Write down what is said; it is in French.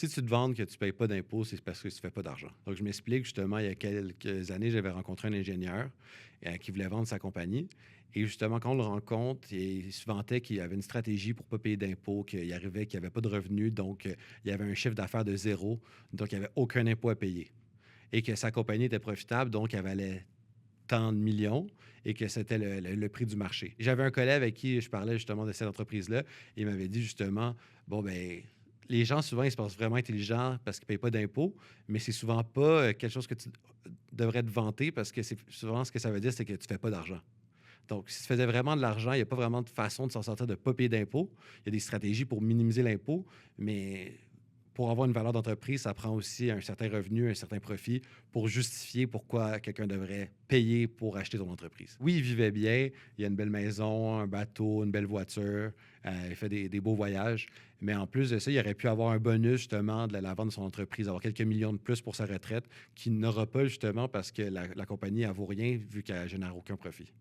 Si tu te vantes que tu ne payes pas d'impôts, c'est parce que tu ne fais pas d'argent. Donc, je m'explique justement, il y a quelques années, j'avais rencontré un ingénieur qui voulait vendre sa compagnie. Et justement, quand on le rencontre, il se vantait qu'il avait une stratégie pour ne pas payer d'impôts, qu'il arrivait, qu'il n'y avait pas de revenus, donc il y avait un chiffre d'affaires de zéro, donc il n'y avait aucun impôt à payer. Et que sa compagnie était profitable, donc elle valait tant de millions et que c'était le prix du marché. J'avais un collègue avec qui je parlais justement de cette entreprise-là et il m'avait dit justement, bon, ben les gens, souvent, ils se pensent vraiment intelligents parce qu'ils ne payent pas d'impôts, mais c'est souvent pas quelque chose que tu devrais te vanter parce que c'est souvent ce que ça veut dire, c'est que tu ne fais pas d'argent. Donc, si tu faisais vraiment de l'argent, il n'y a pas vraiment de façon de s'en sortir de ne pas payer d'impôts. Il y a des stratégies pour minimiser l'impôt, mais pour avoir une valeur d'entreprise, ça prend aussi un certain revenu, un certain profit pour justifier pourquoi quelqu'un devrait payer pour acheter ton entreprise. Oui, il vivait bien, il a une belle maison, un bateau, une belle voiture, il fait des beaux voyages, mais en plus de ça, il aurait pu avoir un bonus justement de la vente de son entreprise, avoir quelques millions de plus pour sa retraite, qu'il n'aura pas justement parce que la compagnie, elle vaut rien vu qu'elle génère aucun profit.